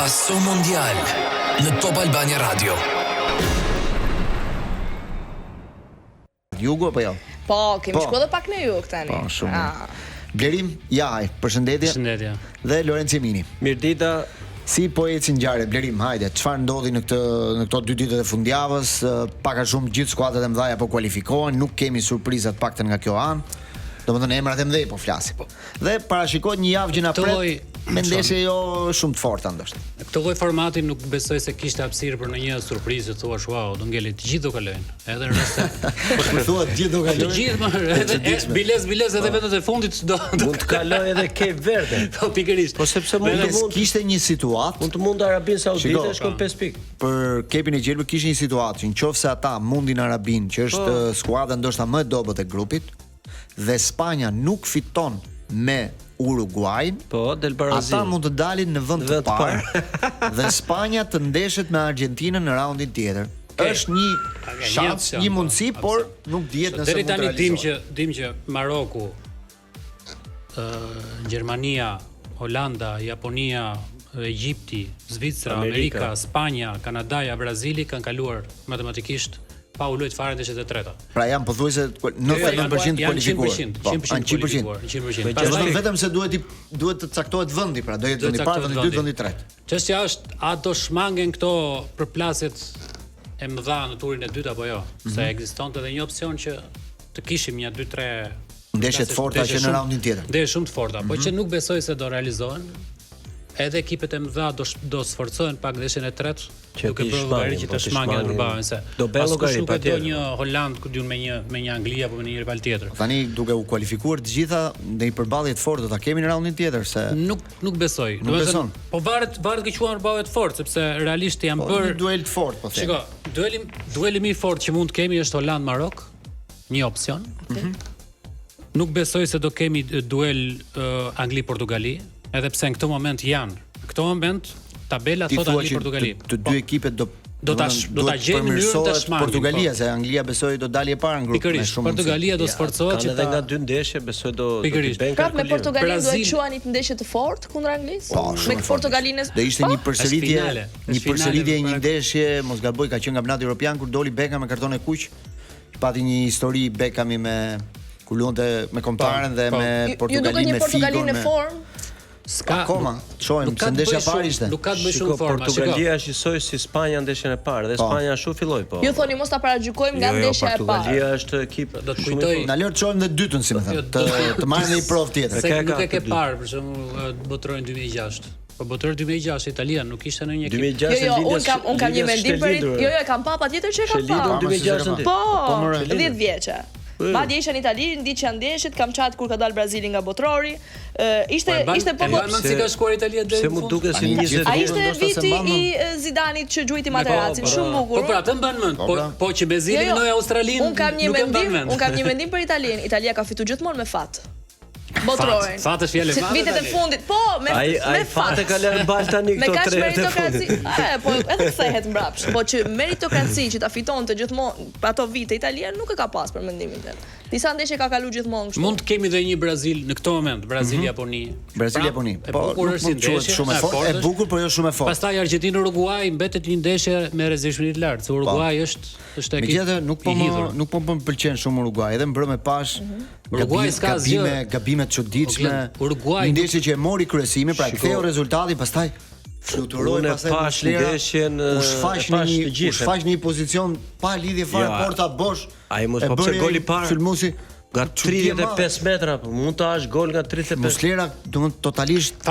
Passo Mondial në Top Albania Radio. Jugo apo jo? Po, kemi shkuar edhe pak në jug tani. Po, shumë. Blerim Jahaj, përshëndetje. Përshëndetje. Dhe Lorenzo Mini. Mirdita. Si po ecin ngjarjet? Blerim, hajde, çfarë ndodhi në këto 2 ditët e fundjavës? Pak a shumë gjithë skuadrat e mëdha po kualifikohen, nuk kemi surpriza të paktën nga kjo anë. Domethënë emrat e mëdhej po flasim. Dhe parashikohet një javë që na pret me ndeshje jo shumë të forta ndoshta. Këtë lloj formati nuk besoj se kishte hapësirë për ndonjë surprizë, thuash wow, do ngeli të gjithë do kalojnë. Edhe në rreth. Po thuat të gjithë do kalojnë. Të gjithë më bilez edhe vetët e fundit do mund të kalojë edhe Cape Verde. Po pikërisht. Po sepse mund kishte një situatë, mund Arabinë Saudite shkon 5 pikë. Për Kepin e Gjelbër kishte një situatë, nëse ata mundin Arabinë, që është skuadra ndoshta më e dobët e grupit, dhe Spanja nuk fiton me Uruguayn, po del Brazil. Ata mund të dalin në vend të parë dhe Spanja të ndeshet me Argjentinën në raundin tjetër. Është një shans, një mundësi, por nuk dihet nëse mund të realizohet. Deri tani dim që Maroku, Gjermania, Holanda, Japonia, Egjipti, Zvicra, Amerika, Spanja, Kanadaja, Brazili kanë kaluar matematikisht pa u luajtur fare ndeshjet e treta. Pra janë pothuajse 99% kualifikuar. 100%. Pastaj vetëm se duhet të caktohet vendi, pra do jetë vendi i parë, vendi i dytë, vendi i tretë. Çështja është, a do shmangen këto përplasjet e mëdha në turin e dytë apo jo? Se ekzistonte edhe një opsion që të kishim një 2-3 ndeshje të forta që në raundin tjetër. Ndeshje shumë të forta, por që nuk besoj se do realizohen. Edhe ekipet e mëdha do sforcohen pak ndeshjen e tretë, duke bërë llogari që të shmangin përballën se do bëj llogari patjetër një Holand ku diun me një Angli apo me një rival tjetër. Tani duke u kualifikuar të gjitha në një përballje të fortë do ta kemi në raundin tjetër se nuk besoj. Domethënë, po varet që quhen përballje të fortë sepse realisht janë bërë një duel të fortë, po them. Shiko, dueli më i fortë që mund të kemi është Holand-Marok, një opsion. Nuk besoj se do kemi duel Angli-Portugali. Edhe pse në këtë moment tabela thot Angli-Portugali. Të dy ekipet do ta gjejnë mënyrën të shmangin. Portugalia se Anglia besoj do dalë e parë në grup me shumë. Portugalia do sforcohet që edhe nga 2 ndeshje besoj do të bëjnë. Prapë me Portugalinë duhet quani të ndeshje të fortë kundër Anglisë. Me Portugalinë do ishte një përsëritje e një ndeshje, mos gaboj, ka qenë kampionati evropian kur doli Beckham me karton e kuq. Pati një histori Beckhami me kur luante me kombëtaren dhe me Portugalinë me Portugalinë në formë. Ska akoma, çojmë se ndeshja e parë ishte. Nuk ka të bëjë shumë forma. Portugalia shqisoi si Spanja ndeshjen e parë dhe Spanja ashtu filloi po. Ju thoni mos ta paragjykojmë nga ndeshja e parë. Portugalia është ekip, do të kujtoj. Na lër të çojmë në dytën, si më thënë, të marrim një provë tjetër. Se nuk e ke parë për shembull botrorin 2006. Po botror 2006 Italia nuk ishte në një ekip. 2006 un kam një mendim për jo e kam pa patjetër që e kam pa. 2006. Po, 10 vjeçë. Madje isha në Itali, ndiq që ndeshjet, kam çat kur ka dal Brazili nga botrori. Ishte po si ka shkuar Italia deri në fund. Se mu duket si 20 vjet. Ai ishte viti i Zidanit që gjuajti Materazin, shumë bukur. Po pra, të mban mend. Po që Bezili në Australinë. Un kam një mendim për Italinë. Italia ka fituar gjithmonë me fat. Botrorin. Fat është fjalë fat. Vitet e fundit. Po, me fat e ka lënë bal tani këto 3 të fundit. Po edhe kthehet mbrapsht. Po që meritokraci që ta fitonte gjithmonë ato vite Italia nuk e ka pas për mendimin tim. Disa ndeshje ka kaluar gjithmonë kështu. Mund të kemi edhe një Brazil në këtë moment, Brazil-Japoni. Brazil-Japoni. Po, kur është ndeshje shumë e fortë, e bukur por jo shumë e fortë. Pastaj Argjentinë-Uruguay mbetet një ndeshje me rrezikshmëri të lartë, se Uruguay është ekip. Megjithatë nuk po më pëlqen shumë Uruguay, edhe mbrëmë pas Uruguay ska gabime të çuditshme. Uruguay ndeshje që e mori kryesimin, pra ktheu rezultatin, pastaj fluturoi pas ndeshjen u shfaq në një pozicion pa lidhje fare, porta bosh. Ai mos po pse goli i parë. Sulmusi nga 35 metra, mund të hash gol nga 35. Muslera, domethënë totalisht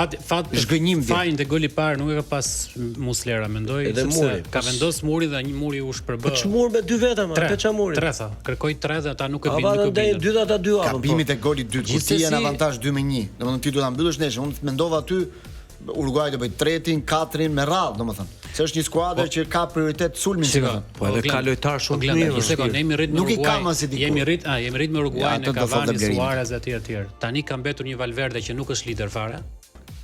zgënjim. Fajin te goli i parë nuk e ka pas Muslera, mendoj sepse ka vendos muri dhe një muri u shpërbë. Po çmur me 2 veta më, te çamuri. 3 tha, kërkoi 3 dhe ata nuk e bën. Ata ndaj 2 ata 2 apo. Gabimi te goli i dytë, kur ti je në avantazh 2-1. Domethënë ti duhet ta mbyllësh ndeshjen. Unë mendova aty Uruguay do bëj 3-in, 4-in me radhë, domethënë. Se është një skuadër që ka prioritet sulmin, si domethënë. Po edhe ka lojtar shumë të mirë. Një sekondë, jemi rrit me Uruguay. Nuk i kam as i diku. Jemi rrit me Uruguay në Cavani, Suarez etj etj. Tani ka mbetur një Valverde që nuk është lider fare.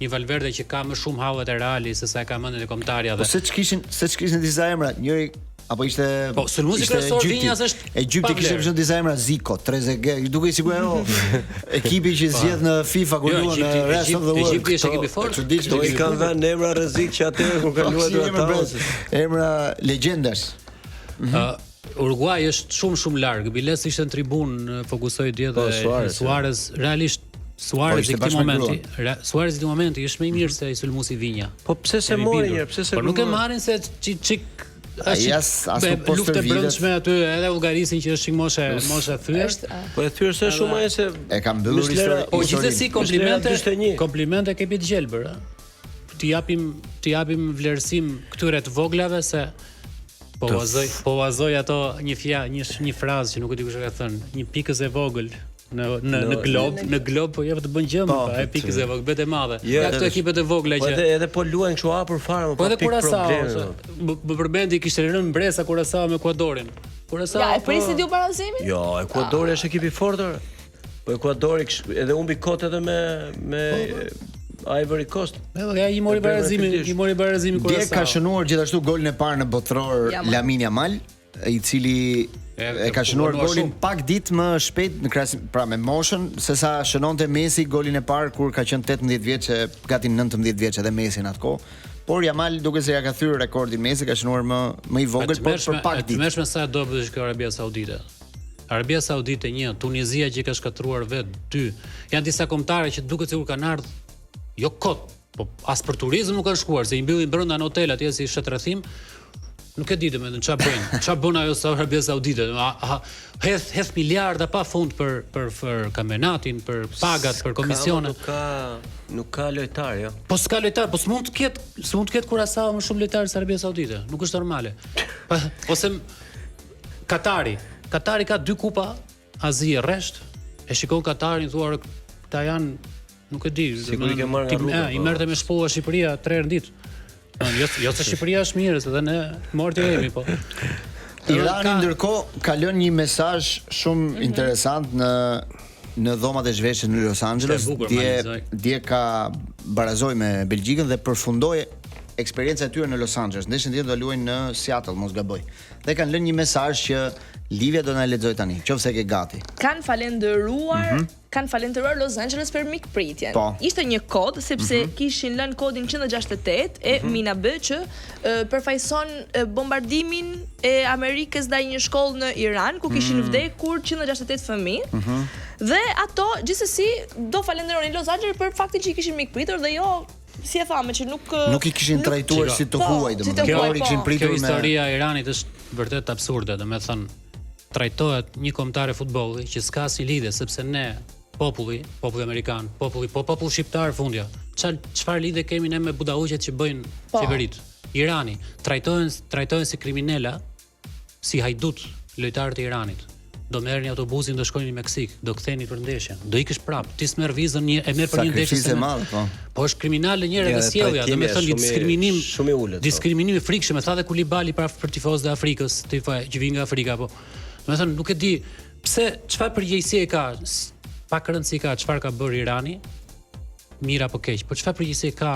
Një Valverde që ka më shumë hallet e Realit se sa e ka mendën e kombëtarja dhe. Po se ç'kishin disa emra, njëri apo ishte Po, sulmuesi kryesor Vinjas është Egypti pa kishte vlerë. përshën disa emra Zico, Trezeguet, duke sigurisht ekipi që zgjedh në FIFA kur Jo, luan në Rest of the World. Egypti është ekipi fort. Çuditshëm. Do i kanë vënë emra rrezik që atëherë kur kanë luajtur ata. Emra legjendash. Uruguay është shumë larg. Biles ishte në tribunë, fokusoi dje dhe Suarez realisht Suarez i këtij momenti është më i mirë se ai sulmuesi Vinja. Po pse se mori një, pse se Po nuk e marrin se çik luftë e brendshme aty edhe Ullgarisin që është çik moshe thyer. Po e thyer se shumë ai se e ka mbyllur historinë. Po gjithsesi komplimente kemi të gjelbër, Ti japim vlerësim këtyre të voglave se po vazoj ato një frazë që nuk e di kush e ka thënë, një pikës e vogël në glob po jep të bën gjë, e pikës e vogël, bëhet e madhe. Ja këto ekipet e vogla që edhe po luajnë kështu hapur fare, po edhe Kurasao, më përmendi kishte rënë mbresa Kurasao me Ekuadorin. Ja, e prisit ju barazimin? Jo, Ekuadori është ekip i fortë. Po Ekuadori edhe humbi kot edhe me Ivory Coast. Ja i mori barazimin Kurasao. Dje ka shënuar gjithashtu golin e parë në botror Lamine Yamal, i cili e ka shënuar golin pak ditë më shpejt në krahasim me moshën se sa shënonte Messi golin e parë kur ka qenë 18 vjeç, gati 19 vjeç edhe Messi në atë kohë. Por Yamal duke se ja ka thyer rekordin Messi, ka shënuar më i vogël por për pak ditë. Tmerrshme sa do bësh kjo Arabia Saudite. Arabia Saudite 1, Tunizia që ka shkatruar vet 2. Janë disa kombëtare që duket sikur kanë ardhur jo kot, po as për turizëm nuk kanë shkuar, se i mbyllin brenda në hotel atje si shëtrethim. Nuk e di domethënë ç'a bëjnë. Ç'a bën ajo Arabia Saudite? Hedh miliarda pa fund për kampionatin, për pagat, për komisione. Nuk ka lojtar, jo. Po s'ka lojtar, po s'mund të ketë Kurasao më shumë lojtar se Arabia Saudite. Nuk është normale. Ose Katari ka 2 kupa Azie rresht. E shikon Katarin, thuar këta janë, nuk e di, sigurisht i ke marrë nga rruga. I merrte me shpolla Shqipëria 3 herë ditë. Jo se Shqipëria është mirë, se dhe ne morti jemi, po. Irani ndërkohë ka lënë një mesazh shumë interesant në dhomat e zhveshjes në Los Angeles. Dje ka barazoi me Belgjikën dhe përfundoi eksperjenca e tyre në Los Angeles. Ndeshjen tjetër do luajnë në Seattle, mos gaboj. Dhe kanë lënë një mesazh që Livia do na lexoj tani, qofse e ke gati. Kanë falendëruar Los Angeles për mikpritjen. Ishte një kod sepse kishin lënë kodin 168 e Mina B që përfaqëson bombardimin e Amerikës ndaj një shkollë në Iran ku kishin vdekur 168 fëmijë. Dhe ato gjithsesi do falenderonin Los Angeles për faktin që i kishin mikpritur dhe jo si e thamë që nuk i kishin trajtuar si të huaj, domethënë. Kjo historia e Iranit është vërtet absurde, domethënë trajtohet një kombëtar futbolli që s'ka si lidhje sepse ne populli amerikan, popull shqiptar fundja. Çfarë lidhje kemi ne me budallëqet që bëjnë qeverit? Irani trajtohen si kriminala, si hajdut lojtarët e Iranit. Do merrni autobusin, do shkojni në Meksik, do ktheheni për ndeshjen. Do ikësh prap, ti s'merr vizën, e merr për një ndeshje. Po është kriminal njëherë edhe sjellja, domethënë diskriminim i frikshëm, e tha dhe Kulibali për tifozët e Afrikës, që vijnë nga Afrika, po. Domethënë nuk e di pse, çfarë përgjegjësie ka, pak rëndësi ka çfarë ka bërë Irani, mirë apo keq, por çfarë përgjegjësie ka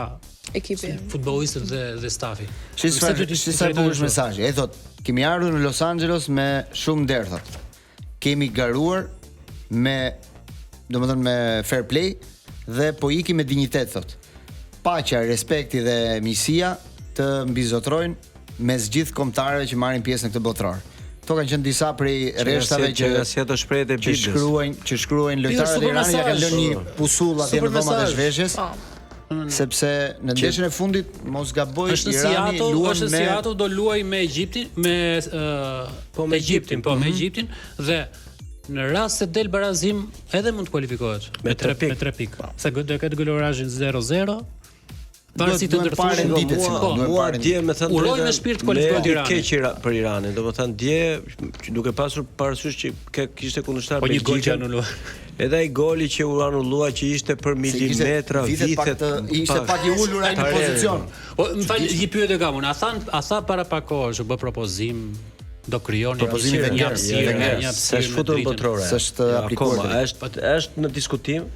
ekipi, futbollistët dhe stafi. Sa bukur mesazhi. Ai thotë, kemi ardhur në Los Angeles me shumë nder, thotë. Kemi garuar me fair play dhe po ikim me dinjitet, thot. Paqja, respekti dhe miqësia të mbizotrojnë mes gjithë kombëtarëve që marrin pjesë në këtë botror. Kto kanë qenë disa prej rreshtave që shkruajnë lojtarët e Iranit, ja kanë lënë një pusull atje në dhomat e zhveshjes. Sepse në ndeshjen e fundit mos gaboj Irani luan me Seattle do luaj me Egjiptin, me Egjiptin dhe në rast se del barazim edhe mund të kualifikohet me 3 pikë. Se do ketë golorazhin 0-0. Parësi të ndërtuar ditës. Mua dje më thënë uroj me shpirt kualifikohet Irani. Keq për Iranin, domethënë dje duke pasur parasysh që kishte kundërshtar me Belgjikën. Edhe ai goli që u anullua që ishte për milimetra vitet, ishte pak i ulur ai në pozicion. Më fal, i pyet e kam unë, a tha para pak kohësh u bë propozim, do krijoni një hapësirë, s'është futur botrore. S'është aplikuar. Është në diskutim.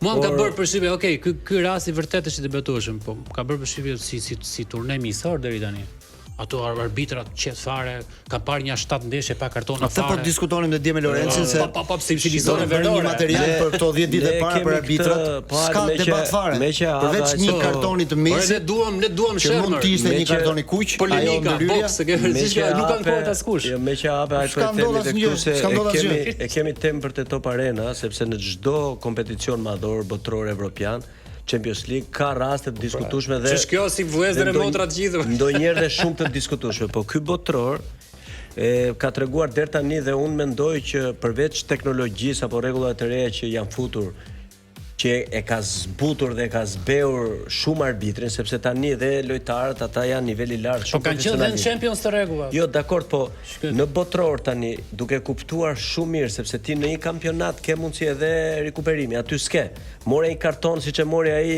Mua ka bërë përshtypje, okay, ky rasti vërtet është i debatueshëm, po ka bërë përshtypje si turne miqësor deri tani. ato arbitrat qet fare, ka parë një 7 ndeshje pa kartona Atë fare. po diskutonim me Dje me Lorencin se si do të bëjmë një material për këto 10 ditë e para për arbitrat. S'ka debat fare. Përveç një kartoni të Messi. Ne duam që mund të ishte një karton i kuq, ajo ndryrja. Nuk kanë kohë askush. Jo, me që hape ai po e themi tek këtu se e kemi temë për te Top Arena, sepse në çdo kompeticion madhor botror evropian, Champions League ka raste të diskutueshme dhe Ç'është kjo si vëllezër e motra të gjithë. Ndonjëherë dhe shumë të diskutueshme, po ky botror ka treguar deri tani dhe unë mendoj që përveç teknologjisë apo rregullave të reja që janë futur që e ka zbutur dhe ka zbeur shumë arbitrin, sepse tani dhe lojtarët ata janë niveli i lartë shumë profesionalisht. Po kanë qenë në Champions të rregulla. Jo, dakord, po në botror tani duke kuptuar shumë mirë sepse ti në një kampionat ke mundësi edhe rikuperimi, aty s'ke. More një karton siç e mori ai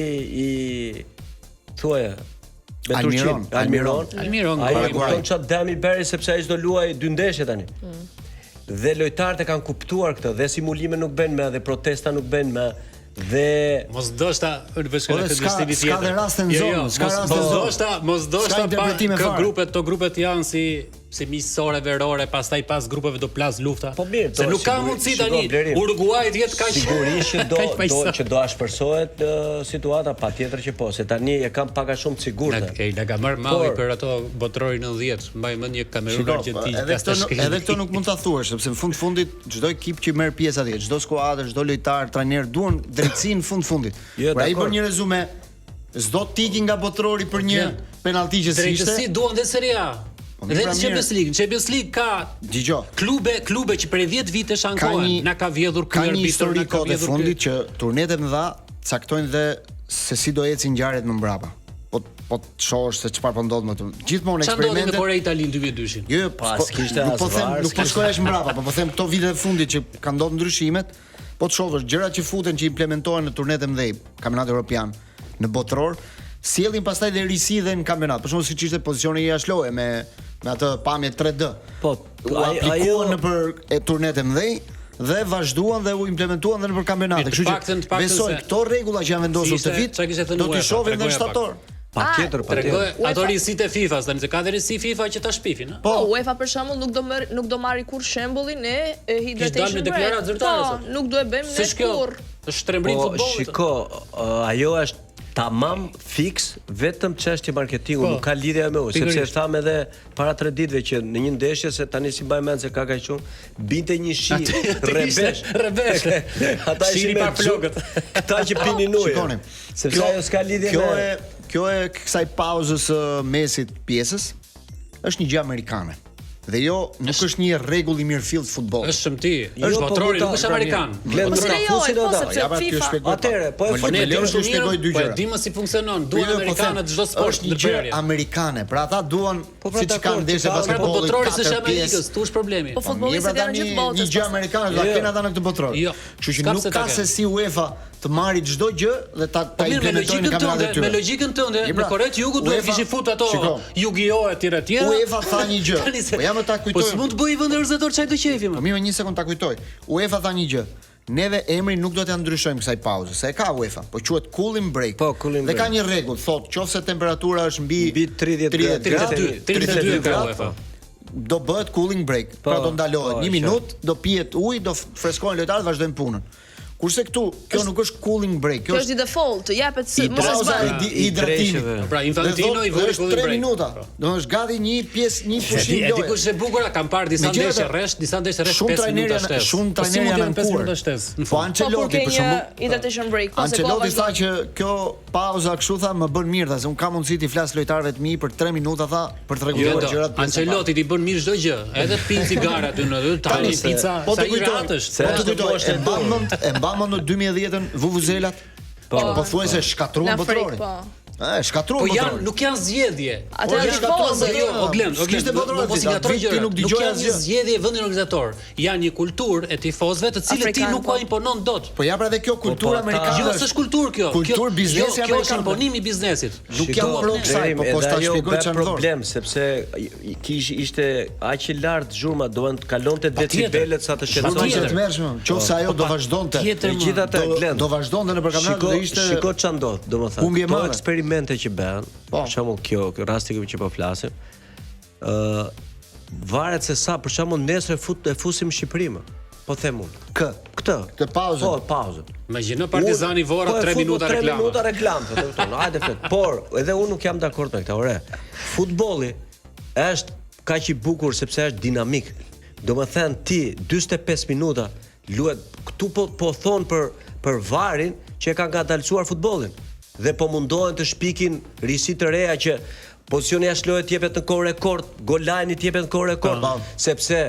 i thuaje me Turqin, Almiron. Ai kupton çat Dami Berri sepse ai s'do luaj 2 ndeshje tani. Dhe lojtarët e kanë kuptuar këtë dhe simulime nuk bëjnë më dhe protesta nuk bëjnë më. Dhe mos doshta në bashkëpunën e dështimit tjetër. Ska dhe raste në zonë, ska raste në zonë. Mos doshta këto grupet janë si miqësore verore, pastaj pas grupeve do plas lufta. Po mirë, se nuk ka mundësi tani Uruguay të jetë kaq sigurisht që do shpërsohet situata, patjetër që po, se tani e kam pak a shumë të sigurt. Na ka marr malli për ato botrori 90, mbaj mend një Kamerun Argjentinë. Edhe këto nuk mund ta thuash, sepse në fundit çdo ekip që merr pjesë atje, çdo skuadër, çdo lojtar, trajner duan drejtsinë në fundit. Pra ai bën një rezume, s'do tiki nga botrori për një penallti që s'ishte. Drejtësi duan dhe Serie A. Dhe në Champions League, Champions League ka klube që prej 10 vitesh ankohen, na ka vjedhur ky arbitër, ka një histori kohë fundit që turnetet më dha caktojnë dhe se si do ecin ngjarjet më mbrapa. Po të shohësh se çfarë po ndodh më të. Gjithmonë eksperimente. Çfarë ndodhi me Italinë 2002-shin? Jo, pas kishte asvar. Nuk po shkohesh mbrapa, po them këto vite të fundit që kanë ndodhur ndryshimet, po të shohësh gjërat që futen që implementohen në turnetet më dhej, kampionat evropian, në botror, sjellin pastaj dhe risi dhe në kampionat. Për shembull siç ishte pozicioni i Ashloje me atë pamje 3D. Po, aplikuan nëpër turnetet më dhej dhe vazhduan dhe u implementuan dhe nëpër kampionate. Kështu që besoj këto rregulla që janë vendosur këtë vit do t'i shohim në shtator. Patjetër. Ato risitë e FIFA-s, tani se ka dhe risi FIFA që ta shpifin, ha. Po, UEFA për shembull nuk do marri kur shembullin e hydration break. Deklarat zyrtare. Po, nuk do e bëjmë ne kurr. Është shtrembrim futbollit. Shiko, ajo është tamam fix vetëm çështje marketingu, nuk ka lidhje me u, sepse e tham edhe para 3 ditëve që në një ndeshje se tani si mbaj mend se ka kaq shumë binte një shi rrebesh. Ata ishin pa flokët. Këta që pinin ujë. Sepse ajo s'ka lidhje me kjo e kësaj pauzës mesit pjesës është një gjë amerikane. Dhe jo, nuk është një rregull i mirëfillt futbollit. Është shëmti. Është botrori, nuk është amerikan. Atëre, po e shpjegoj dy gjëra. Po di më si funksionon, duan amerikanët çdo sport është një gjë amerikane. Pra ata duan siç kanë ndeshje basketbolli. Botrori s'është Amerikës, tu është problemi. Po futbollistët janë gjithë botës. Një gjë amerikane, do kanë ata në këtë botror. Kështu që nuk ka se si UEFA të marri çdo gjë dhe ta implementojnë në kampionatet e tyre. Me logjikën tënde, në Koreë të Jugut duhet kishin futur ato Yu-Gi-Oh etj. UEFA tha një gjë. Po jam ta kujtoj. Po s'mund të bëj vend organizator çaj do qefi më. Po mirë, një sekond ta kujtoj. UEFA tha një gjë. Neve emrin nuk do t'ja ndryshojmë kësaj pauze, se e ka UEFA, po quhet cooling break. Dhe ka një rregull, thotë, qofse temperatura është mbi 32 gradë UEFA. Do bëhet cooling break. Pra do ndalohet 1 minutë, do pihet ujë, do freskohen lojtarët, vazhdojnë punën. Kurse këtu, kjo nuk është cooling break, kjo është default, japet mos e zgjat hidratimit. Pra Infantino i vëri cooling break. 3 minuta. Domethënë është gati një pjesë, një pushim lojë. Diku është e bukur, kam parë disa ndeshje rresht, 5 minuta shtesë. Shumë trajnerë janë 5 minuta shtesë. Po Ancelotti për shembull, hydration break, pas Ancelotti tha që kjo pauza kështu tha më bën mirë, se un kam mundësi të flas lojtarëve të mi për 3 minuta tha për të rregulluar gjërat. Ancelotti i bën mirë çdo gjë, edhe pin cigare aty në tani pica, sa i ratësh. E mbamën në 2010-ën vuvuzelat. Po thuajse shkatruan botrorin. Shkatruan botrorin. Po nuk janë zgjedhje. Atë janë shkatruan. O Glen, mos i ngatroj gjëra. Nuk janë zgjedhje vendin organizator. Janë një kulturë e tifozëve të cilët ti nuk ka imponon dot. Po ja pra dhe kjo kultura amerikane. Jo, s'është kulturë kjo. Kulturë biznesi amerikan. Kjo është imponimi i biznesit. Nuk jam pro kësaj, po ta shpjegoj çfarë problem, sepse ishte aq i lartë zhurma, duan të kalonte decibelet sa të shqetësonte. Qofse ajo do vazhdonte. Megjithatë Glen do vazhdonte në kampionat do ishte. Shiko ç'a ndodh, domethënë. Po eksperimente që bëhen, për shembull kjo rasti që po flasim, varet se sa për shembull nesër e fusim në Shqipëri më. Po them unë. Këtë pauzën. Po, pauzën. Imagjino Partizani Vora 3 minuta reklame. 3 minuta reklamë, të kupton. Hajde flet. Por edhe unë nuk jam dakord me këtë. Ore, futbolli është kaq i bukur sepse është dinamik. Domethënë ti 45 minuta luhet këtu po thon për VAR-in që e kanë ngadalësuar futbollin dhe po mundohen të shpikin risi të reja që pozicioni jashtë lojë t'jepet në kohë rekord, gol line t'jepet në kohë rekord, sepse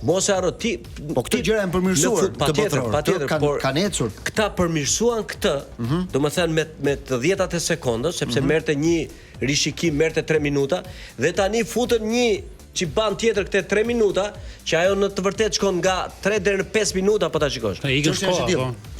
mos e harro ti. Po këtë gjëra janë përmirësuar të botror, kanë ecur. Këta përmirësuan këtë, domethënë me të 10-at e sekondës, sepse merrte një rishikim, merrte 3 minuta dhe tani futën një ban tjetër këte 3 minuta, që ajo në të vërtet shkon nga 3 deri në 5 minuta po ta shikosh.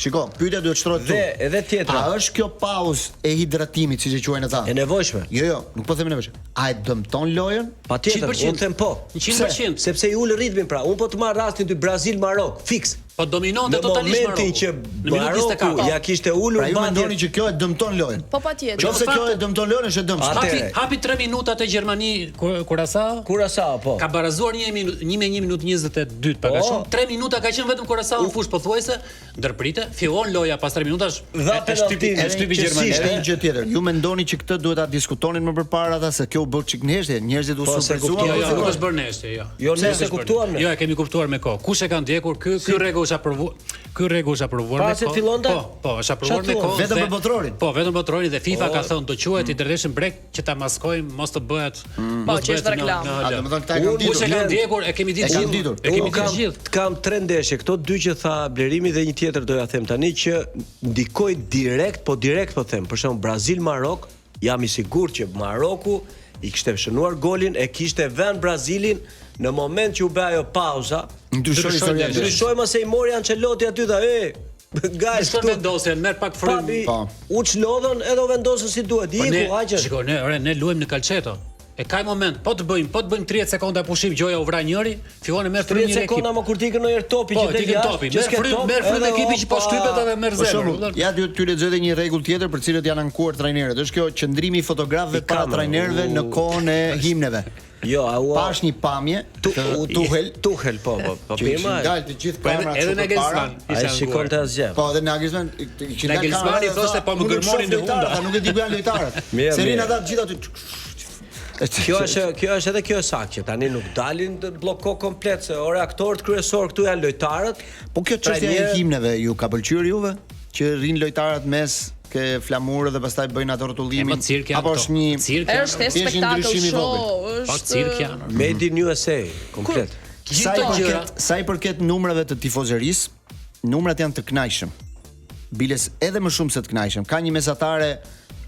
Shiko, pyetja duhet shtrohet këtu. Dhe edhe tjetra. A është kjo pauzë e hidratimit, siç e quajnë ata? E nevojshme. Jo, nuk po them nevojshme. A e dëmton lojën? Patjetër, unë them po. 100%. Sepse i ul ritmin pra. Unë po të marr rastin ty Brazil-Marok, fiks. Po dominonte totalisht Maroku. Në momentin që Maroku ja kishte ulur pra, ju mendoni që kjo e dëmton lojën? Po patjetër. Nëse kjo e dëmton lojën është e dëmshme. Hapi 3 minuta te Gjermani Curaçao, po. Ka barazuar 1 minutë 22 paga shumë. 3 minuta ka qenë vetëm Curaçao në fush pothuajse, ndërprite, fillon loja pas 3 minutash. Është shtypi Gjermani. Është një gjë tjetër. Ju mendoni që këtë duhet ta diskutonin më përpara ata se kjo u bë çik neshtje, njerëzit u surprizuan. Jo, nuk është bërë neshtje, jo. Jo, ne e kuptuam. Jo, e kemi kuptuar me kohë. Kush e ka ndjekur ky rregull është aprovuar. Ky rregull është aprovuar me kohë. Po, është aprovuar me kohë. Vetëm për botrorin. Po, vetëm botrorin dhe FIFA ka thënë do quhet i dërtheshëm brek që ta maskojmë, mos të bëhet. Po, që është reklam. Domethënë këta e kanë ditur. Kush e ka ndjekur, e kemi ditur. E kemi ditur gjithë. Kam 3 ndeshje, këto 2 që tha Blerimi dhe një tjetër doja them tani që ndikoi direkt po them. Për shembull Brazil-Marok, jam i sigurt që Maroku i kishte shënuar golin, e kishte vënë Brazilin në moment që u bë ajo pauza. Ndryshoi më se i mori Ancelotti aty tha, guys, këtu vendosën, merr pak frym. U çlodhën edhe u vendosën si duhet. Iku haqën. Shikoj, ne luajmë në calceto. E ka moment, po të bëjmë 30 sekonda pushim, Gjoja u vra njëri, fillon e merr frym një ekip. 30 sekonda më kur tikën ndonjëherë topi që del jashtë. Merr frym ekipi që po shtypet edhe merr zemër. Ja ty lexoj edhe një rregull tjetër për cilët janë ankuar trajnerët. Është kjo qëndrimi i fotografëve para trajnerëve në kohën e himneve. Jo, pash një pamje Tuchel, po. Që dalë të gjithë kamera edhe Nagelsmann. Ai shikonte asgjë. Po, edhe Nagelsmann, Nagelsmann i thoshte po më gërmonin në hunda. Nuk e di ku janë lojtarët. Serin ata të gjithë aty. Kjo është edhe kjo saktë që tani nuk dalin të blloko komplet se ore aktorët kryesor këtu janë lojtarët. Po kjo çështja e himneve ju ka pëlqyer juve që rrin lojtarët mes ke flamurë dhe pastaj bëjnë ato rrotullimin apo është një është spektakël show, është Made in USA komplet. Sa i përket numrave të tifozërisë, numrat janë të kënaqshëm. Biles edhe më shumë se të kënaqshëm. Ka një mesatare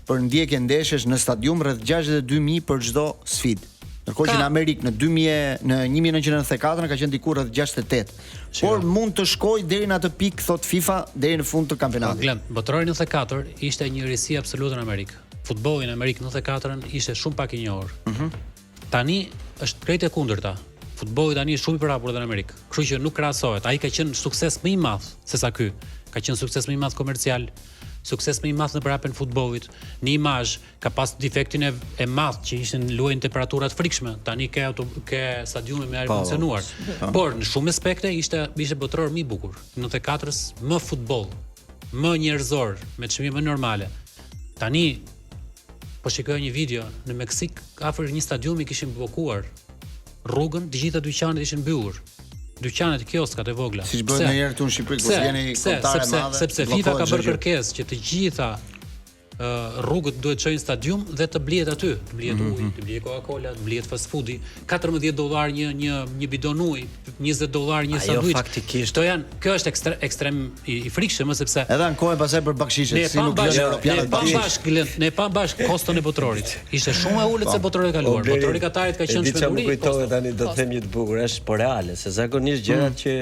për ndjekje ndeshjesh në stadium rreth 62.000 për çdo sfidë. Ndërkohë që në Amerikë në 1994 ka qenë diku rreth 68. Por mund të shkojë deri në atë pikë thot FIFA deri në fund të kampionatit. Botrori 94 ishte një risi absolute në Amerikë. Futbolli në Amerikë 94 ishte shumë pak i njohur. Tani është krejt e kundërta. Futbolli tani është shumë i përhapur në Amerikë. Kështu që nuk krahasohet. Ai ka qenë sukses më i madh sesa ky. Ka qenë sukses më i madh komercial. Sukses më i madh në përhapjen e futbollit. Në imazh ka pas defektin e madh që ishin luajnë temperatura të frikshme. Tani ke stadiume me ajër kondicionuar. Por në shumë aspekte ishte botror më i bukur. Në 94-s më futboll, më njerëzor, me çmime më normale. Tani po shikoj një video në Meksik, afër një stadiumi kishin bllokuar rrugën, të gjitha dyqanet ishin mbyllur. Dyqanet, kioskat e vogla. Siç bëhet ndonjëherë këtu në Shqipëri, kur jeni kontare madhe. Sepse FIFA ka bërë kërkesë që të gjitha rrugët duhet të çojnë stadium dhe të blihet aty, të blihet ujë, të blihet Coca-Cola, të blihet fast foodi, $14 një bidon ujë, $20 një sanduiç. Kjo është ekstrem i frikshëm sepse edhe ankohen pasaj për bakshishe, si nuk janë europianët. Ne pa bashkë koston e botrorit. Ishte shumë e ulët se botrori ka kaluar. Botrori katarit ka qenë shpenduri. Më kujtohet tani do të them një të bukur, është po reale, se zakonisht gjërat që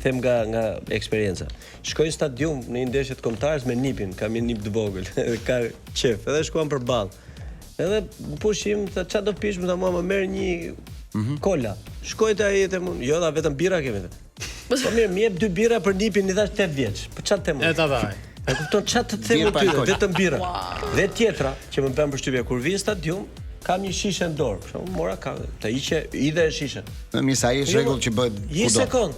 them nga eksperjenca. Shkoj në stadium në një ndeshje të kombëtarës me nipin, kam një nip të vogël. Ka qef, edhe shkuam për ball. Edhe pushim, tha çfarë do pish, më tha mua më merr një kola. Shkoj te ai te unë, jo, vetëm birra kemi. Po mirë, më jep 2 birra për nipin, i thash 8 vjeç. Po çfarë them unë? E ta vaj. E kupton çfarë të them ty, vetëm birra. Dhe tjetra që më bën përshtypje kur vi në stadium, kam një shishe në dorë. Shumë mora të hiqe ide e shishen. Mirë, sa ai është rregull që bëhet kudo. Një sekond.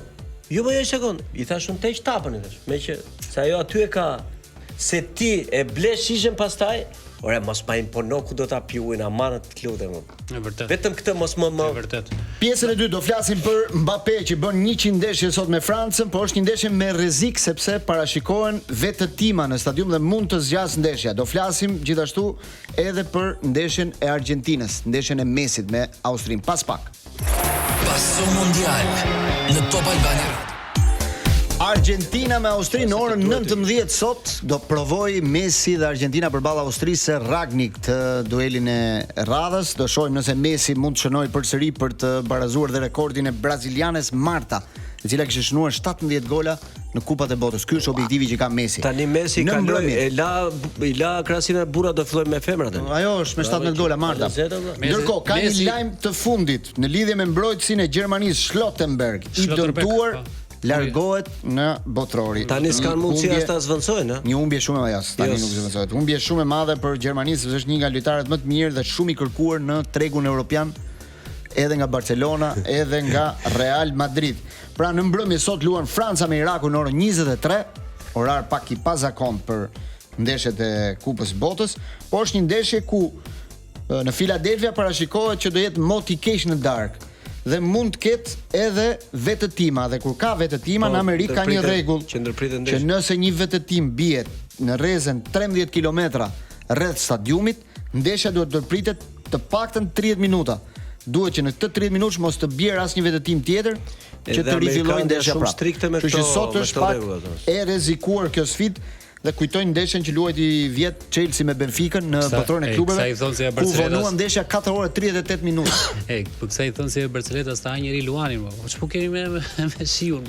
Jo, një sekond. I thash unë teq tapën i thash. Meqë se ajo aty e ka se ti e ble shishen pastaj, ore mos ma impono ku do ta pi ujin, amanat të lutem. Është vërtet. Vetëm këtë mos më Është vërtet. Pjesën e dytë do flasim për Mbappé që bën 100 ndeshje sot me Francën, por është një ndeshje me rrezik sepse parashikohen vetëtima në stadium dhe mund të zgjas ndeshja. Do flasim gjithashtu edhe për ndeshjen e Argjentinës, ndeshjen e Messit me Austrinë pas pak. Passo Mondial në Top Albania Radio. Argentina me Austrinë në orën 19 sot do provoj Messi dhe Argentina përballë Austrisë Ragnik të duelin e radhës. Do shohim nëse Messi mund të shënojë përsëri për të barazuar dhe rekordin e brazilianes Marta, e cila kishte shënuar 17 gola në Kupat e Botës. Ky është objektivi që ka Messi. Tani Messi kaloi i la krahasimin e burrat do filloj me femrat. Ajo është me 17 gola Marta. Ndërkohë ka një lajm të fundit në lidhje me mbrojtësin e Gjermanisë Schlotterberg, i dëmtuar largohet në botrori. Tani s'kan mundësi as ta zvendçojnë, Një humbje shumë e madhe, tani nuk zvendçohet. Humbje shumë e madhe për Gjermaninë, sepse është një nga lojtarët më të mirë dhe shumë i kërkuar në tregun evropian, edhe nga Barcelona, edhe nga Real Madrid. Pra në mbrëmje sot luan Franca me Irakun në orën 23, orar pak i pazakont për ndeshjet e Kupës Botës, por është një ndeshje ku në Philadelphia parashikohet që do jetë mot i keq në darkë. Dhe mund të ketë edhe vetëtima, dhe kur ka vetëtima në Amerikë ka një rregull që nëse një vetëtim bie në rrezën 13 kilometra rreth stadiumit, ndeshja duhet të pritet të paktën 30 minuta. Duhet që në këtë 30 minutë mos të bjerë asnjë vetëtim tjetër që të rifillojë ndeshja prapë. Kështu që sot është pak e rrezikuar kjo sfidë. Dhe kujtojnë ndeshjen që luajti vjet Chelsea me Benficën në botrorin e klubeve. Ku vonuan ndeshja 4 orë 38 minuta. Po kësaj thon se Barcelona sta njëri luanin, po ç'po kemi me shiun,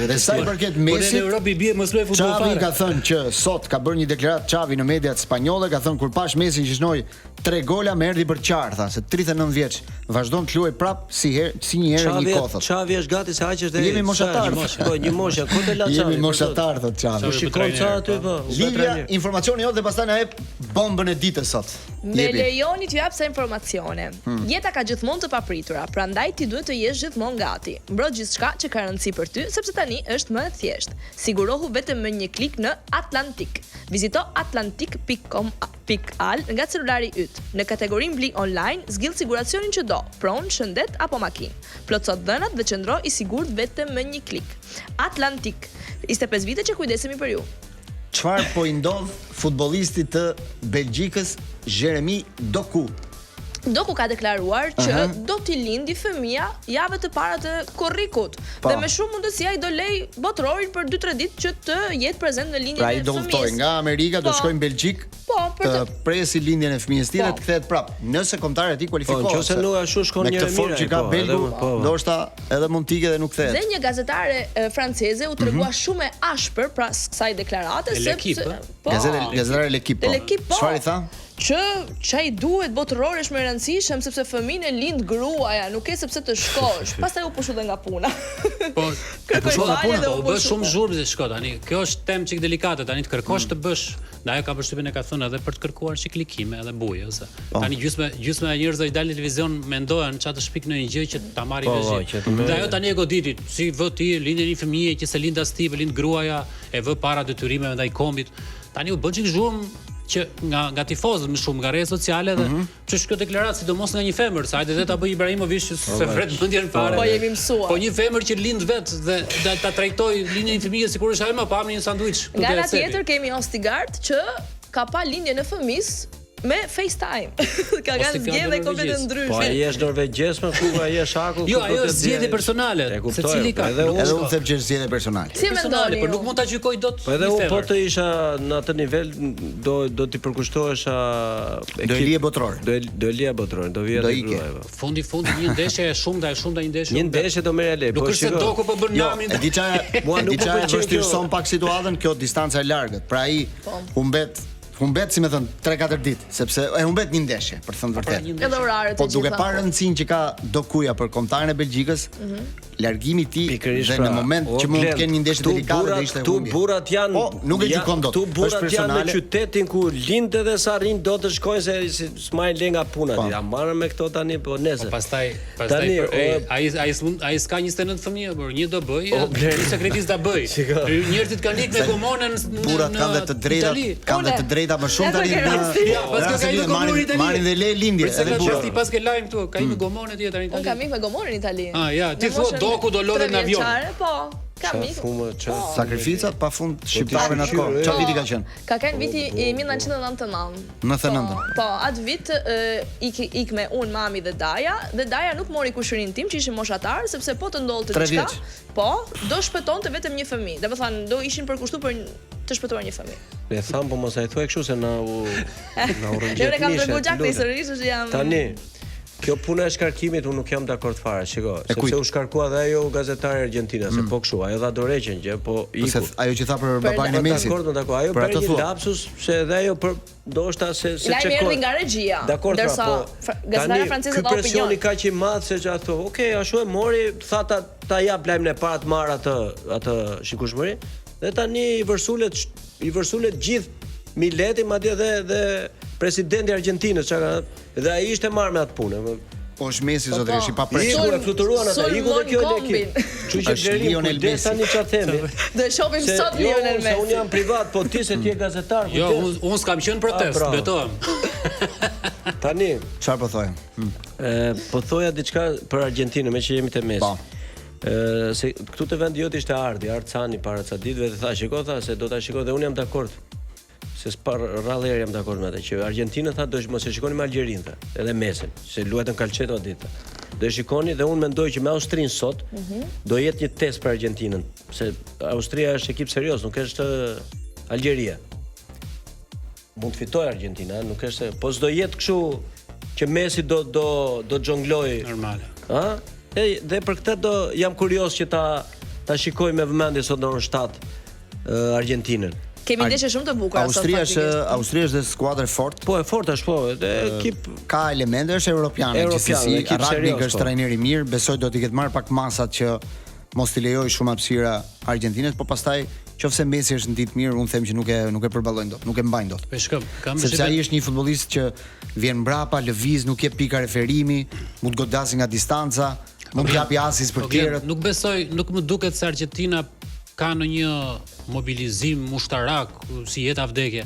Dhe sa i përket Messit, në Europë bie mos luaj futboll fare. Xavi ka thënë që sot ka bërë një deklaratë Xavi në mediat spanjolle, ka thënë kur pash Messin që shnoi 3 gola më erdhi për qartë, tha, se 39 vjeç vazhdon të luajë prap si një herë një kohë. Xavi është gati se aq është. Jemi moshatar. Po një moshë, ku të la Xavi. Jemi moshatar thot Xavi. Shikon ça aty po. Livia, informacioni jot dhe pastaj na jep bombën e ditës sot. Me lejoni t'ju jap sa informacione. Jeta ka gjithmonë të papritura, prandaj ti duhet të jesh gjithmonë gati. Mbro gjithçka që ka rëndësi për ty, sepse tani është më e thjeshtë. Sigurohu vetëm me një klik në Atlantik. Vizito atlantik.com.al nga celulari yt. Në kategorinë bli online, zgjidh siguracionin që do, pronë, shëndet apo makinë. Plotso dhënat dhe qëndro i sigurt vetëm me një klik. Atlantik. 25 vite që kujdesemi për ju. Çfarë po i ndodh futbollistit të Belgjikës Jeremy Doku? Doku ka deklaruar që do t'i lindi fëmia javën e para të korrikut. Dhe me shumë mundësi ai do lej botrorin për 2-3 ditë që të jetë prezant në lindjen e fëmijës. Pra ai do udhtoj nga Amerika, do shkojnë në Belgjik. Të presi lindjen e fëmijës tij dhe të kthehet prap. Nëse kombëtari i tij kualifikohet. Po, nëse nuk ashtu shkon një herë. Me këtë formë që ka Belgu, ndoshta edhe mund të ikë dhe nuk kthehet. Dhe një gazetare franceze u tregua shumë e ashpër pas kësaj deklarate sepse gazetare L'Equipe. Çfarë i tha? Që çai duhet botëror është më e rëndësishëm sepse fëmijën e lind gruaja, nuk e sepse të shkosh. Pastaj u pushu dhe nga puna. Po, u bë shumë zhurmë se shko tani. Kjo është temë çik delikate tani të kërkosh të bësh. Dhe ajo ka përshtypjen e ka thënë edhe për të kërkuar çik klikime edhe buje ose. Tani gjysma e njerëzve që dalin në televizion mendohen çfarë të shpik në një gjë që ta marrë vesh. Dhe ajo tani e goditit, si vë ti lindjen një fëmijë që se lind as ti, lind gruaja, e vë para detyrimeve ndaj kombit. Tani u bën çik zhurmë që nga tifozët më shumë nga rrjetet sociale dhe që kjo deklaratë sidomos nga një femër, sa hajde ta bëj Ibrahimović se vret mendjen fare. Po jemi mësuar. Po një femër që lind vet dhe ta trajtoj lindjen e fëmijës sikur është ajo më pa një sanduiç. Nga ana tjetër kemi Ostigard që ka pa lindjen e fëmisë me FaceTime. Ka kanë zgjedhje komplet ndryshe. Po ai është norvegjez më ku ai është akull. Jo, ajo është zgjedhje personale. Secili ka. Edhe unë them që është zgjedhje personale. Si mendoni? Po nuk mund ta gjykoj dot. Po edhe unë po të isha në atë nivel do t'i përkushtohesha do Elie botror. Do Elie botror, do vija te gruaja. Fundi një ndeshje e shumë një ndeshje. Një ndeshje do merr ale. Po se Doku po bën namin. Mua nuk po vështirëson pak situatën kjo distanca e largët. Pra ai humbet si më thon 3-4 ditë, sepse e humbet një ndeshje, për të thënë vërtet. Edhe oraret po duke parë rëndësinë që ka Dokuja për kombëtarin e Belgjikës, largimi i tij dhe në moment që mund të kenë një ndeshje delikate dhe ishte humbje. Tu burrat janë, nuk e gjykon dot. Tu burrat janë në qytetin ku lindë dhe sa rrin do të shkojnë se s'majnë lenga puna. Ja marrën me këto tani po nesër. Pastaj ai s'ka 29 fëmijë, por një do bëj, një sekretis ta bëj. Njerëzit kanë ikë me gomonën në burrat kanë dhe të drejta më shumë tani në marrin dhe le lindje edhe burrat. Pas ke lajm këtu, ka ikë me gomonën tjetër në Itali. Unë kam ikë me gomonën në Itali. Ja, ti thua doku do lodhet në avion. Po. Kam ikë. Sakrificat pafund shqiptarëve në atë kohë. Çfarë viti ka qenë? Ka qenë viti i 1999. 99. Po, atë vit ik me unë, mami dhe Daja nuk mori kushërinë tim që ishim moshatar sepse po të ndodhte diçka. Po, do shpëtonte vetëm një fëmijë. Domethënë do ishin përkushtuar për të shpëtuar një fëmijë. E tham po mos ai thuaj kështu se na u rrëngjet. Ne kam treguar gjatë sërish jam. Tani kjo puna e shkarkimit unë nuk jam dakord fare, shiko, sepse u shkarkua dhe ajo gazetare argjentina, se po kështu, ajo dha dorëheqjen që po iku. Ajo që tha për babain e Mesit. Dakord, ajo bëri një lapsus se edhe ajo për ndoshta se çekoi. Lajmi erdhi nga regjia. Ndërsa gazetare franceze dha opinion. Presioni kaq i madh se çfarë thonë, okay, ashtu e mori, tha ta jap lajmin e parë të marr atë shikueshmëri, dhe tani i vërsulet gjithë Mileti, madje dhe presidenti i Argjentinës, dhe ai ishte marrë me atë punë. Po është Messi zotërish i papresh. Iku e fluturuan ata, iku dhe kjo ekip. Kështu që Lionel Messi tani çfarë themi? Do shohim sot Lionel Messi. Unë jam privat, po ti se ti je gazetar. Jo, unë s'kam qenë protest, betohem. Tani, çfarë po thojem? Po thoja diçka për Argjentinën, me që jemi te Messi. Se këtu te vendi jot ishte Arcani para ca ditëve dhe tha, shiko, se do ta shikoj dhe unë jam dakord. Se rrallë herë jam dakord me atë që Argentina tha do mos e shikoni me Algjerinë tha, edhe Mesin, se luajtën Calceto atë ditë. Do e shikoni dhe unë mendoj që me Austrinë sot do jetë një test për Argentinën, se Austria është ekip serioz, nuk është Algjeria. Mund të fitojë Argentina, nuk është, po s'do jetë kështu që Messi do xhongloj normale. Ha? Dhe për këtë jam kurioz që ta shikoj me vëmendje sot në orën 7 Argentinën. Kemi ndeshje shumë të bukura sot. Austria është skuadër fort. Po e fortë është, po, edhe ekip ka elemente është europiane, gjithsesi, Ragnik është trajner i mirë, besoj do t'i ketë marrë pak masat që mos t'i lejoj shumë hapësira Argjentinës, po pastaj qofse Messi është në ditë mirë, unë them që nuk e përballojnë dot, nuk e mbajnë dot. Sepse ai është një futbollist që vjen mbrapa, lëviz, nuk jep pika referimi, mund të godasi nga distanca, mund të japi asis për tjerët. Nuk besoj, nuk më duket se Argentina ka në një mobilizim mushtarak si jeta vdekje.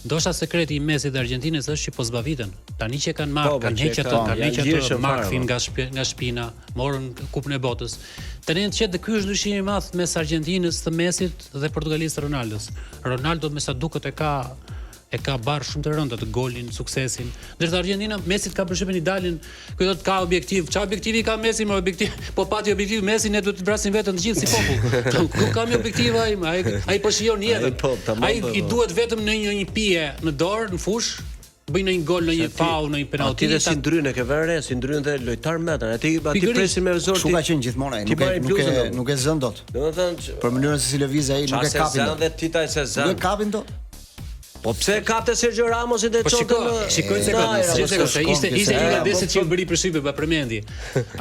Ndoshta sekreti i Messit dhe Argjentinës është që po zbaviten. Tani që kanë marrë, kanë hequr Marfin nga shpina, morën Kupën e Botës. Tani që ky është ndryshimi i madh mes Argjentinës së Messit dhe Portugalisë së Ronaldos. Ronaldo me sa duket e ka barë shumë të rënda të golin, suksesin. Ndërsa Argentina, Messi ka përshtypjen idealin, ky do të ka objektiv. Çfarë objektivi ka Messi, më objektiv. Po pati objektiv Messi, ne duhet të vrasim veten të gjithë si popull. Ku kam objektiv ai po shijon jetën. Ai i duhet vetëm në një pije në dorë, në fush, bëjnë një gol në një faul, në një penalti. Ti dhe si ndrynë e ke vënë, si ndrynë dhe lojtar metër. Aty presin me zor. Kështu ka qenë gjithmonë, nuk e zën dot. Domethënë, për mënyrën se si lëviz ai nuk e kapin. Dhe titaj se zën. Nuk e kapin dot. Po pse kapte Sergio Ramosin dhe çonte në... Shikoj ishte një nga deset që bëri përshtypje pa përmendje.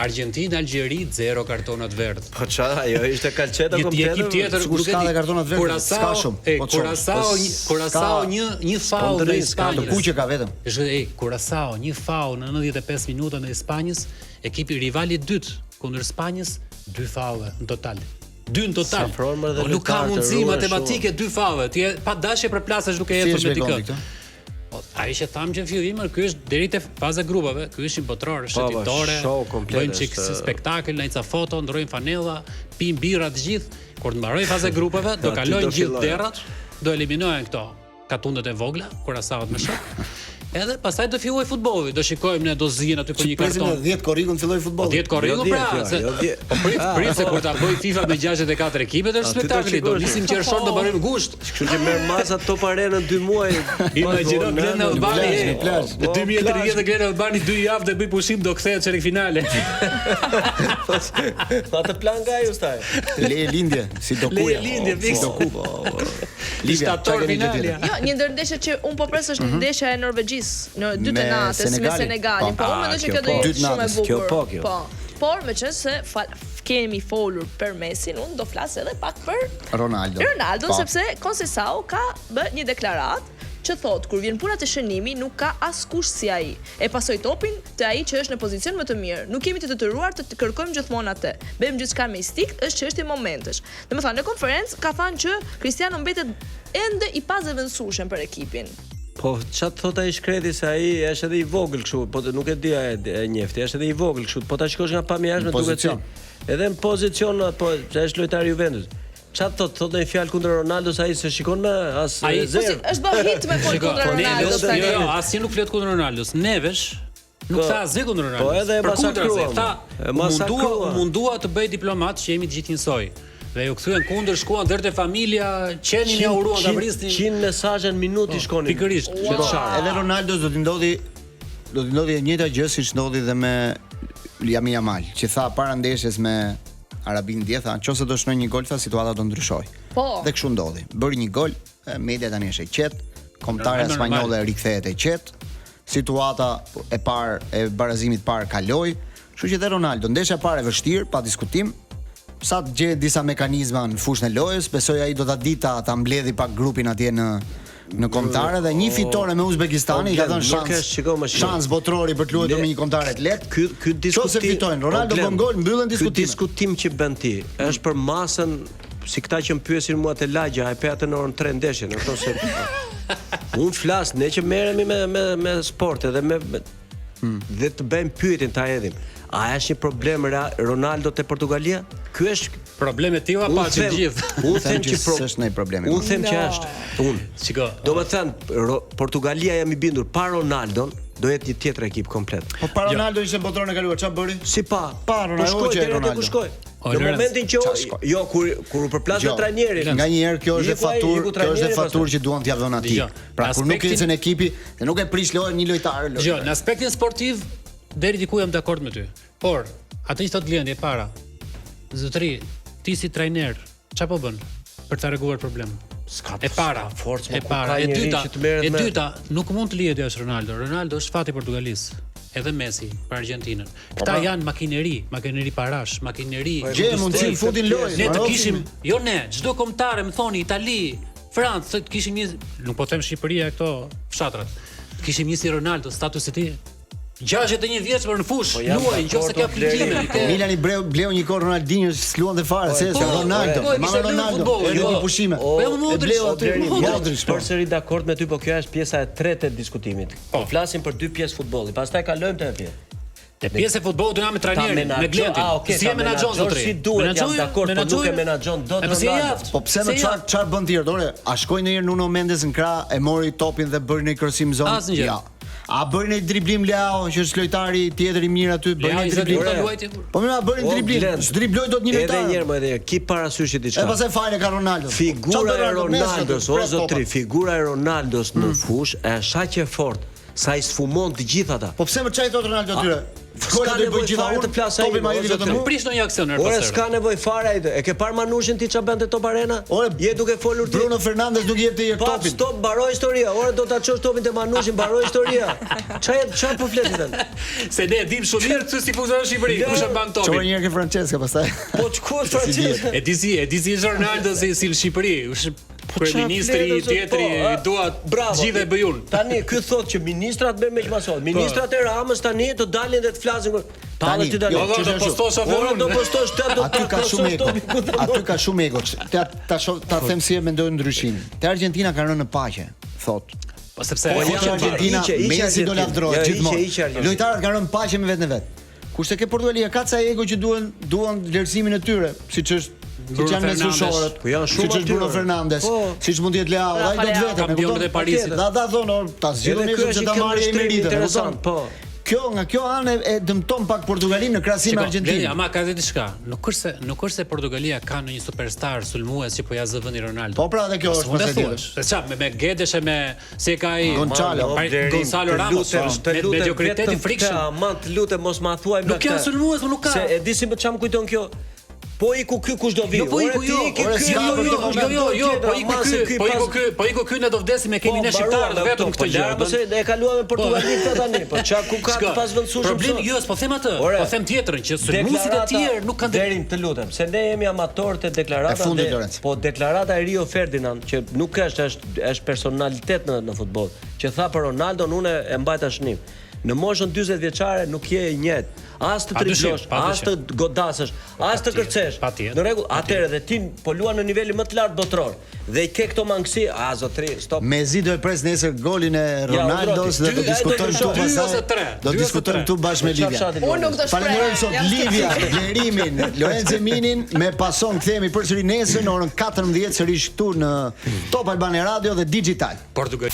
Argentinë, Algjeri 0 kartonat verdh. Po çfarë, ajo ishte Calceto komplet. Një ekip tjetër nuk ka kartonat verdh. Ska shumë. Curaçao një faul në Spanjë. Kuqe ka vetëm. Curaçao një faul në 95 minuta në Spanjës, ekipi rivali i dytë kundër Spanjës 2 faulle në total. 2 në total. Po nuk ka mundësi matematike 2 faulle. Ti pa dashje për plasash duke ecur me dikë. Ai që thamë që në fillim, ky është deri te faza e grupeve, ky është një botror shëtitore. Bëjnë çik spektakël, ndaj ca foto, ndrojnë fanella, pin birra të gjithë. Kur të mbarojë faza e grupeve, do kalojnë gjithë derrat, do eliminojnë këto katundet e vogla, Curaçaot me shok. Edhe pastaj do filloj futbolli, do shikojmë ne do zihen aty për një karton. 10 korrikun filloi futbolli. 10 korrikun pra. Po prit se kur ta bëj FIFA me 64 ekipet është spektakli, do nisim qershor do mbarojmë gusht. Kështu që merr masat Top Arena 2 muaj. Imagjino Glen Albani në 2030 Glen Albani 2 javë do bëj pushim do kthehet çelik finale. Pa të plan nga ju staj. Leje lindje, si do kuja. Leje lindje fiks. Listator finale. Jo, një ndër ndeshjet që un po pres është ndeshja e Norvegjisë në 2 të natës me Senegalin. Po unë mendoj që kjo do jetë shumë e bukur. Po. Por meqense kemi folur për Messin, unë do flas edhe pak për Ronaldo, sepse Conceição ka bë një deklaratë që thot, kur vjen puna te shënimi, nuk ka askush si ai. E pasoj topin te ai që është në pozicion më të mirë. Nuk kemi të detyruar të kërkojmë gjithmonë atë. Bëjmë gjithçka me instinkt, është çështje momentesh. Domethënë, në konferencë ka thënë që Cristiano mbetet ende i pazëvendësueshëm për ekipin. Po çat thot ai shkreti se ai është edhe i vogël kështu, po nuk e di e njefti, është edhe i vogël kështu, po ta shikosh nga pamja jashtë duket se edhe në pozicion, po është lojtari i Juventus. Çat thot një fjalë kundër Ronaldos ai se shikon me as zero. Është bë hit me fol kundër Ronaldos. Jo, asnjë nuk flet kundër Ronaldos. Nevesh nuk tha asgjë kundër Ronaldos. Po edhe masakrua. Mundua të bëj diplomat që jemi të gjithë njësoj. Dhe ju kthyen kundër, shkuan deri te familja, qenin ja uruan ta vrisnin 100 mesazhe në minutë i shkonin. Pikërisht. Edhe Ronaldos do t'i ndodhi e njëjta gjë siç ndodhi dhe me Lamine Yamal, që tha para ndeshjes me Arabin dje tha, nëse do shënoj një gol, tha situata do ndryshoj. Po. Dhe kështu ndodhi. Bëri një gol, media tani është e qetë, kombëtarja spanjolle rikthehet e qetë, situata e parë e barazimit parë kaloi, kështu që dhe Ronaldo ndeshja e parë e vështirë, pa diskutim. Sa të gjej disa mekanizma në fushën e lojës, besoj ai do ta dita ta mbledhi pak grupin atje në kombëtare dhe një fitore me Uzbekistanin i ka dhënë shans botrori për të luajtur me një kombëtar të lehtë. Ky diskutim fitojnë, Ronaldo bën gol, mbyllen diskutimin. Ky diskutim që bën ti është për masën si këta që më pyesin mua te lagja, e pe atë në orën 3 ndeshjen, e thonë se unë flas, ne që merremi me sport edhe me dhe të bëjmë pyetjen ta hedhim. A është një problem Ronaldo te Portugalia? Ky është problemi tim apo të gjithë? Unë them që është një problem. Unë them që është. Shiko. Domethënë Portugalia jam i bindur pa Ronaldon do jetë një tjetër ekip komplet. Po pa Ronaldo ishte botrorin e kaluar, çfarë bëri? Si pa? Pa Ronaldo. Ku shkoi? Në momentin që kur u përplas me trajnerin. Nganjëherë kjo është faturë që duan t'ia vënë atij. Pra kur nuk ecën ekipi, dhe nuk e prish lojën një lojtar. Jo, në aspektin sportiv deri diku jam dakord me ty. Por atë që thot Blendi e para, zotëri, ti si trajner, çfarë po bën për ta rregulluar problemin? E para, e dyta, nuk mund të lihet jashtë Ronaldo. Ronaldo është fati i Portugalisë. Edhe Messi për Argentinën. Këta janë makineri parash, makineri. Gjë mundsi futin lojë. Ne të kishim, jo ne, çdo kombëtare më thoni Itali, Francë, të kishim një, nuk po them Shqipëria këto fshatrat. Të kishim një si Ronaldo, statusi i tij 61 vjeç për në fush, luaj nëse ka aplikime. Milani bleu një kohë Ronaldinho s'luante fare, se Ronaldo, mama Ronaldo, edhe në pushime. Bleu aty, Modric. Përsëri dakord me ty, po kjo është pjesa e tretë e diskutimit. Po flasim për dy pjesë futbolli, pastaj kalojmë te pjesë. Te pjesë e futbollit do na me trajnerin, me Glentin. Si e menaxhon zotëri? Si duhet, jam dakord, po nuk e menaxhon dot Ronaldo. Po pse më çfarë bën ti? Dore, a shkoi ndonjëherë Nuno Mendes në krah, e mori topin dhe bëri një krosim zonë? Ja. A bëri një driblim Leao, që është lojtari tjetër i mirë aty, bëri një driblim. Po më bëri një driblim, s'dribloi dot një lojtar. Edhe një herë më edhe, ki parasysh diçka. E pastaj fale ka Ronaldo. Figura e Ronaldos, o zotri, figura e Ronaldos në fush është aq e fortë sa i sfumon të gjithë ata. Po pse më çaj thot Ronaldo atyre? S'ka nevojë fare të plas ai. Prish ndonjë aksion herë pas here. Ora s'ka nevojë fare ai. E ke parë Manushin ti çfarë bënte Top Arena? Je duke folur ti. Bruno Fernandes nuk jep te topin. Stop, mbaroj historia. Ora do ta çosh topin te Manushin, mbaroj historia. Çfarë po fletit tani? Se ne e dim shumë mirë se si funksionon Shqipëria, kush e mban topin. Çfarë një herë ke Francesca pastaj? Po ç'ku Francesca? E di si Ronaldo si Shqipëri, kryeministri tjetri dua gjithë e bëjun. Tani ky thotë që ministrat bëjnë me çfarë? Ministrat e Ramës tani do dalin dhe të flasin. Tani, do postosh aferun. Do postosh aty ka shumë ego. Aty ka shumë ego. Ta them si e mendoj ndryshimin. Te Argentina ka rënë në paqe, thotë. Po sepse Argentina Messi do lavdrohet gjithmonë. Lojtarët kanë rënë paqe me vetën e vet. Kurse ke Portugalia ka ca ego që duan vlerësimin e tyre, siç është siç janë mesushorët, siç është Bruno Fernandes, siç mund të jetë Leao, ai do të vetë, kampionët e Parisit. Ata thonë, ta zgjidhni se ta marrë Emeritën, interesant, po. Nga kjo anë e dëmton pak Portugalin në krahasim me Argentinë. Ama ka diçka. Nuk është se Portugalia ka ndonjë superstar sulmues që po ja zë vendin Ronaldo. Po pra edhe kjo është pastaj. Se çfarë me Guedes e me se ka ai Gonzalo Ramos, me mediokriteti frikshëm. Ama të lutem mos ma thuaj me. Nuk janë sulmues, nuk ka. Se e di si më çam kujton kjo. Po iku ky kush do vi? Jo, po iku jo, po iku ky ne do vdesim me kemi ne shqiptarët vetëm këtë gjë. Po se e kaluam me Portugalin këtë tani, po çka ku ka të pas vendosur. Problemi jo, po them atë, po them tjetrën që sulmuesit e tjerë nuk kanë deri të lutem, se ne jemi amatorë të deklarata, po deklarata e Rio Ferdinand që nuk është personalitet në futboll, që tha për Ronaldon unë e mbaj tashnim. Në moshën 40 vjeçare nuk je i njëjtë. As të triblosh, as të godasësh, as të kërcesh. Në rregull, atëherë dhe ti po luan në nivelin më të lartë botror. Dhe i ke këto mangësi, zotri, stop. Mezi do e pres nesër golin e Ronaldos dhe do diskutojmë këtu pastaj. Do diskutojmë këtu bashkë me Livia. Unë nuk do shpreh. Falenderojmë sot Livia, Blerimin, Lorenzo Minin, me pason kthehemi përsëri nesër në orën 14 sërish këtu në Top Albania Radio dhe Digital. Portugal.